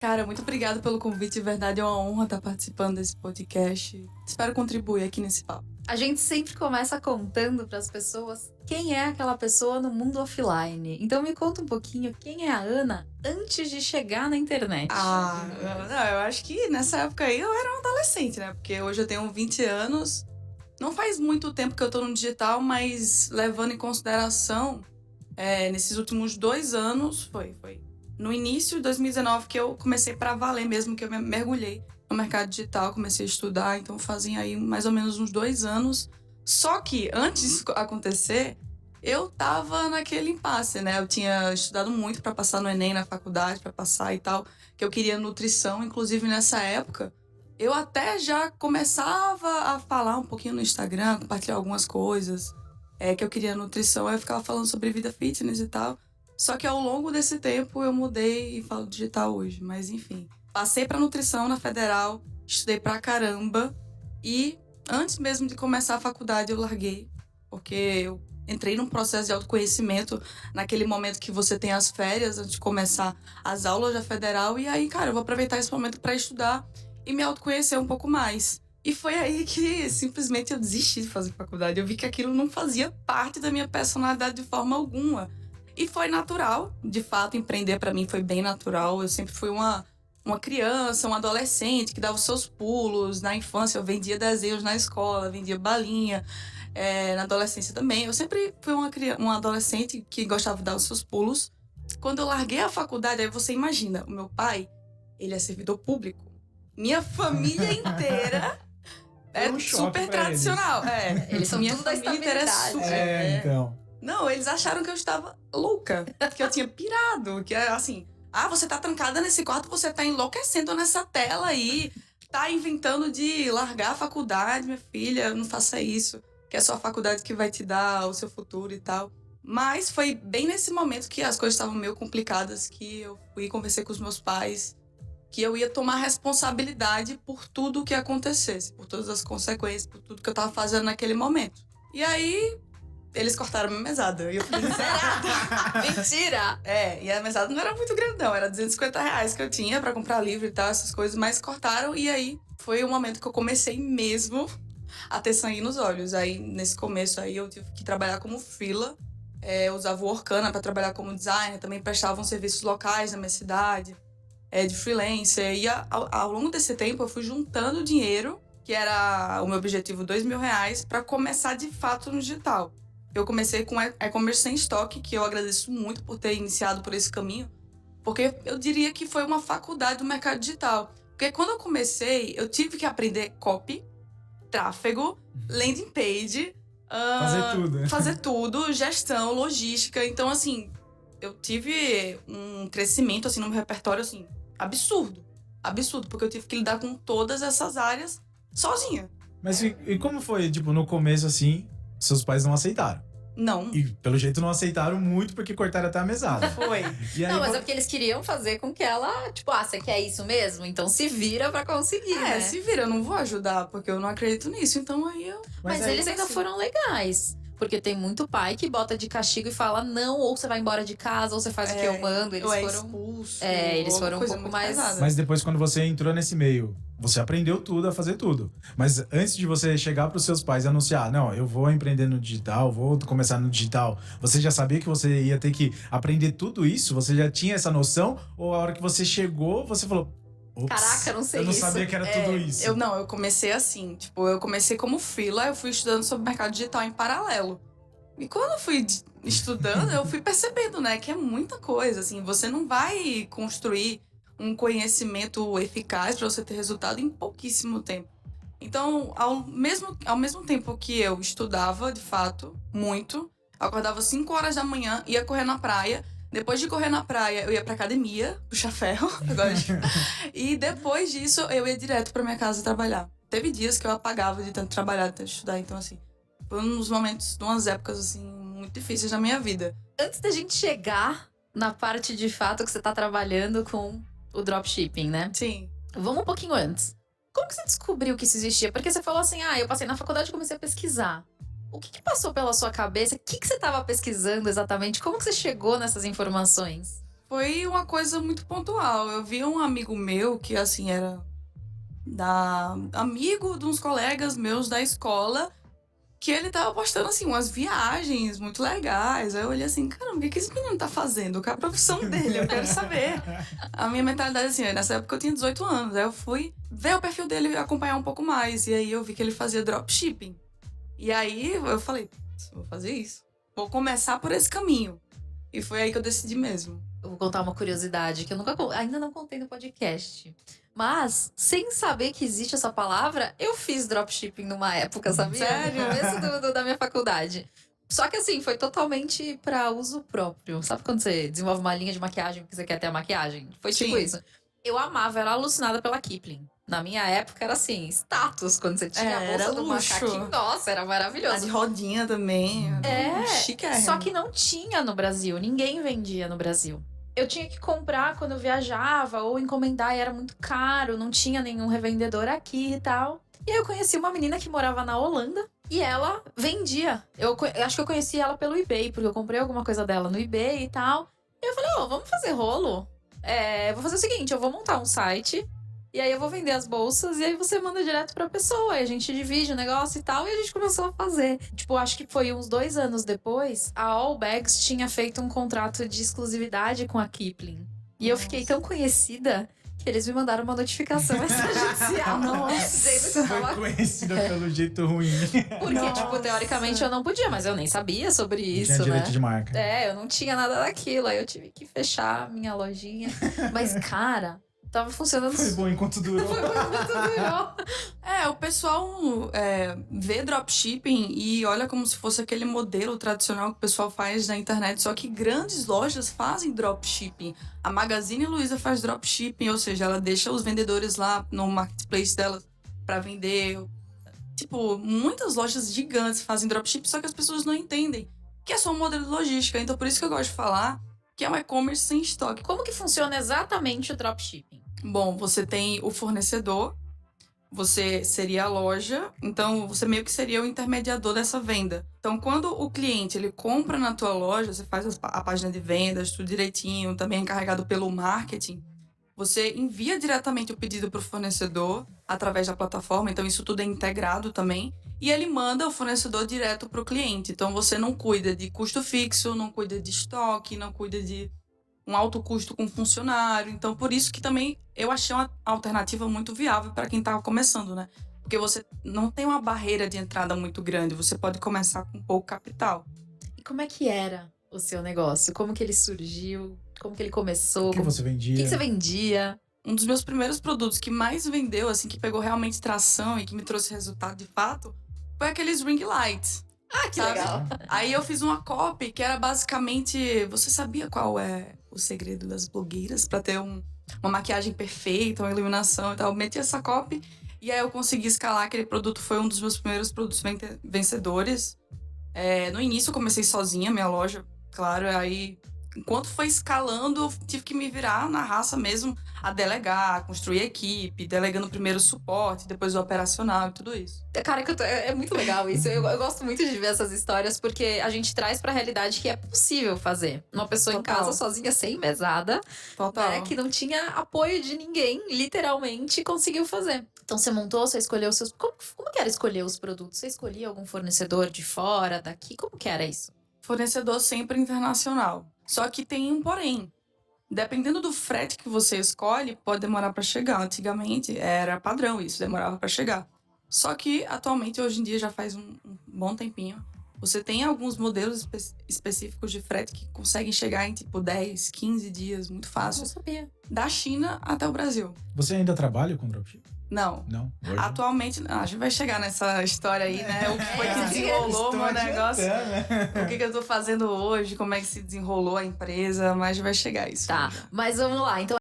Cara, muito obrigada pelo convite. De verdade, é uma honra estar participando desse podcast. Espero contribuir aqui nesse papo. A gente sempre começa contando para as pessoas quem é aquela pessoa no mundo offline. Então me conta um pouquinho quem é a Ana antes de chegar na internet. Não, eu acho que nessa época aí eu era um adolescente, né? Porque hoje eu tenho 20 anos. Não faz muito tempo que eu tô no digital, mas levando em consideração, nesses últimos 2 anos, foi no início de 2019 que eu comecei pra valer mesmo, que eu mergulhei no mercado digital, comecei a estudar, então fazia aí mais ou menos uns 2 anos. Só que antes disso acontecer, eu tava naquele impasse, né? Eu tinha estudado muito pra passar no Enem na faculdade, pra passar e tal, que eu queria nutrição, inclusive nessa época. Eu até já começava a falar um pouquinho no Instagram, compartilhar algumas coisas, que eu queria nutrição, aí eu ficava falando sobre vida fitness e tal. Só que ao longo desse tempo eu mudei e falo digital hoje, mas enfim. Passei pra nutrição na Federal, estudei pra caramba e antes mesmo de começar a faculdade eu larguei, porque eu entrei num processo de autoconhecimento naquele momento que você tem as férias antes de começar as aulas da Federal e aí, cara, eu vou aproveitar esse momento pra estudar e me autoconhecer um pouco mais. E foi aí que simplesmente eu desisti de fazer faculdade. Eu vi que aquilo não fazia parte da minha personalidade de forma alguma. E foi natural, de fato, empreender pra mim foi bem natural. Eu sempre fui uma criança, um adolescente que dava os seus pulos. Na infância eu vendia desenhos na escola, vendia balinha. Na adolescência também. Eu sempre fui uma adolescente que gostava de dar os seus pulos. Quando eu larguei a faculdade, aí você imagina, o meu pai, ele é servidor público. Minha família inteira é super tradicional. Eles são minha tudo da família inteira é estabilidade. super. Então. Não, eles acharam que eu estava louca, que eu tinha pirado, que é assim, você tá trancada nesse quarto, você tá enlouquecendo nessa tela aí, tá inventando de largar a faculdade, minha filha, não faça isso, que é só a faculdade que vai te dar o seu futuro e tal. Mas foi bem nesse momento que as coisas estavam meio complicadas, que eu fui conversar com os meus pais, que eu ia tomar responsabilidade por tudo o que acontecesse, por todas as consequências, por tudo que eu tava fazendo naquele momento. E aí, eles cortaram minha mesada. E eu falei, Será? Mentira! E a mesada não era muito grande, não. Era R$250 que eu tinha pra comprar livro e tal, essas coisas. Mas cortaram e aí foi o momento que eu comecei mesmo a ter sangue nos olhos. Aí, nesse começo aí, eu tive que trabalhar como freela. Eu usava o Orkana pra trabalhar como designer. Também prestava uns serviços locais na minha cidade, de freelancer. E ao longo desse tempo, eu fui juntando dinheiro, que era o meu objetivo, R$2.000, pra começar de fato no digital. Eu comecei com e-commerce sem estoque, que eu agradeço muito por ter iniciado por esse caminho, porque eu diria que foi uma faculdade do mercado digital. Porque quando eu comecei, eu tive que aprender copy, tráfego, landing page, Fazer tudo, né? fazer tudo, gestão, logística. Então, assim, eu tive um crescimento assim, no meu repertório assim, absurdo. Absurdo, porque eu tive que lidar com todas essas áreas sozinha. Mas e como foi, tipo, no começo, assim, seus pais não aceitaram? Não. E, pelo jeito, não aceitaram muito porque cortaram até a mesada. Foi. E aí, Não, mas é porque eles queriam fazer com que ela, tipo, você quer isso mesmo? Então se vira pra conseguir, né? Se vira, eu não vou ajudar, porque eu não acredito nisso. Então aí eu... Mas aí, eles ainda foram legais. Porque tem muito pai que bota de castigo e fala não, ou você vai embora de casa, ou você faz o que eu mando. Eles foram expulso. eles foram um coisa pouco muito mais... pesada. Mas depois, quando você entrou nesse meio, você aprendeu tudo a fazer tudo. Mas antes de você chegar pros seus pais e anunciar, não, eu vou empreender no digital, vou começar no digital, você já sabia que você ia ter que aprender tudo isso? Você já tinha essa noção? Ou a hora que você chegou, você falou... Caraca, não sei eu não isso. sabia que era tudo isso. Eu comecei assim, tipo, eu comecei como freela, eu fui estudando sobre mercado digital em paralelo. E quando eu fui estudando, eu fui percebendo, né, que é muita coisa, assim, você não vai construir um conhecimento eficaz para você ter resultado em pouquíssimo tempo. Então, ao mesmo tempo que eu estudava, de fato, muito, eu acordava 5 horas da manhã, ia correr na praia. Depois de correr na praia, eu ia pra academia, puxar ferro, e depois disso, eu ia direto pra minha casa trabalhar. Teve dias que eu apagava de tanto trabalhar, de tanto estudar, então assim, foi uns momentos, umas épocas, assim, muito difíceis na minha vida. Antes da gente chegar na parte de fato que você tá trabalhando com o dropshipping, né? Sim. Vamos um pouquinho antes. Como que você descobriu que isso existia? Porque você falou assim, eu passei na faculdade e comecei a pesquisar. O que passou pela sua cabeça? O que você estava pesquisando exatamente? Como que você chegou nessas informações? Foi uma coisa muito pontual. Eu vi um amigo meu que, assim, era amigo de uns colegas meus da escola, que ele tava postando, assim, umas viagens muito legais. Aí eu olhei assim, caramba, o que esse menino tá fazendo? Qual é a profissão dele? Eu quero saber. A minha mentalidade, assim, nessa época eu tinha 18 anos. Aí eu fui ver o perfil dele e acompanhar um pouco mais. E aí eu vi que ele fazia dropshipping. E aí eu falei, vou fazer isso. Vou começar por esse caminho. E foi aí que eu decidi mesmo. Eu vou contar uma curiosidade que eu ainda não contei no podcast. Mas, sem saber que existe essa palavra, eu fiz dropshipping numa época, sabia? Sério? No começo da minha faculdade. Só que assim, foi totalmente pra uso próprio. Sabe quando você desenvolve uma linha de maquiagem porque você quer ter a maquiagem? Foi tipo Sim. isso. Eu amava, era alucinada pela Kipling. Na minha época era assim, status. Quando você tinha a bolsa Era do luxo. macaquinho, nossa, era A maravilhoso. de rodinha também. É, Chiquérrimo. só que não tinha no Brasil, ninguém vendia no Brasil. Eu tinha que comprar quando eu viajava ou encomendar e era muito caro, não tinha nenhum revendedor aqui e tal. E aí eu conheci uma menina que morava na Holanda e ela vendia. Eu acho que eu conheci ela pelo eBay, porque eu comprei alguma coisa dela no eBay e tal. E eu falei, vamos fazer rolo? Vou fazer o seguinte, eu vou montar um site e aí eu vou vender as bolsas e aí você manda direto pra pessoa. E a gente divide o negócio e tal. E a gente começou a fazer. Tipo, acho que foi uns 2 anos depois, a All Bags tinha feito um contrato de exclusividade com a Kipling. E eu fiquei tão conhecida que eles me mandaram uma notificação extrajudicial. Dizendo que eu Foi tava... conhecida pelo jeito ruim. Porque, Nossa. tipo, teoricamente eu não podia, mas eu nem sabia sobre isso, Tinha direito né? de marca. Eu não tinha nada daquilo. Aí eu tive que fechar a minha lojinha. Mas, cara, tava funcionando Foi bom enquanto durou. Foi muito durou. O pessoal vê dropshipping e olha como se fosse aquele modelo tradicional que o pessoal faz na internet, só que grandes lojas fazem dropshipping. A Magazine Luiza faz dropshipping, ou seja, ela deixa os vendedores lá no marketplace dela para vender. Tipo, muitas lojas gigantes fazem dropshipping, só que as pessoas não entendem que é só um modelo de logística. Então, por isso que eu gosto de falar que é um e-commerce sem estoque. Como que funciona exatamente o dropshipping? Bom, você tem o fornecedor, você seria a loja, então você meio que seria o intermediador dessa venda. Então, quando o cliente ele compra na tua loja, você faz a página de vendas, tudo direitinho, também é encarregado pelo marketing, você envia diretamente o pedido para o fornecedor através da plataforma, então isso tudo é integrado também, e ele manda o fornecedor direto para o cliente. Então, você não cuida de custo fixo, não cuida de estoque, não cuida de um alto custo com funcionário. Então, por isso que também eu achei uma alternativa muito viável para quem estava começando, né? Porque você não tem uma barreira de entrada muito grande, você pode começar com pouco capital. E como é que era o seu negócio? Como que ele surgiu? Como que ele começou? O que você O vendia? que você vendia? Um dos meus primeiros produtos que mais vendeu, assim, que pegou realmente tração e que me trouxe resultado de fato, foi aqueles ring lights. Ah, que Sabe? legal. Aí eu fiz uma copy que era basicamente... Você sabia qual é o segredo das blogueiras para ter uma maquiagem perfeita, uma iluminação e tal? Eu meti essa copy e aí eu consegui escalar. Aquele produto foi um dos meus primeiros produtos vencedores. No início eu comecei sozinha, minha loja, claro. Aí, enquanto foi escalando, eu tive que me virar na raça mesmo, a delegar, a construir a equipe, delegando primeiro o suporte, depois o operacional e tudo isso. Cara, é muito legal isso. Eu gosto muito de ver essas histórias porque a gente traz pra realidade que é possível fazer. Uma pessoa em Total. casa sozinha, sem mesada, Total. né, que não tinha apoio de ninguém, literalmente conseguiu fazer. Então você montou, você escolheu os seus... Como que era escolher os produtos? Você escolhia algum fornecedor de fora, daqui? Como que era isso? Fornecedor sempre internacional. Só que tem um porém. Dependendo do frete que você escolhe, pode demorar para chegar. Antigamente era padrão isso, demorava para chegar. Só que atualmente, hoje em dia, já faz um bom tempinho, você tem alguns modelos específicos de frete que conseguem chegar em tipo 10, 15 dias, muito Eu fácil. não sabia. Da China até o Brasil. Você ainda trabalha com dropshipping? Não. Não? Hoje? Atualmente, a gente vai chegar nessa história aí, né? O que foi que desenrolou o meu negócio. O que eu tô fazendo hoje, como é que se desenrolou a empresa, mas vai chegar isso. Tá, mas vamos lá. Então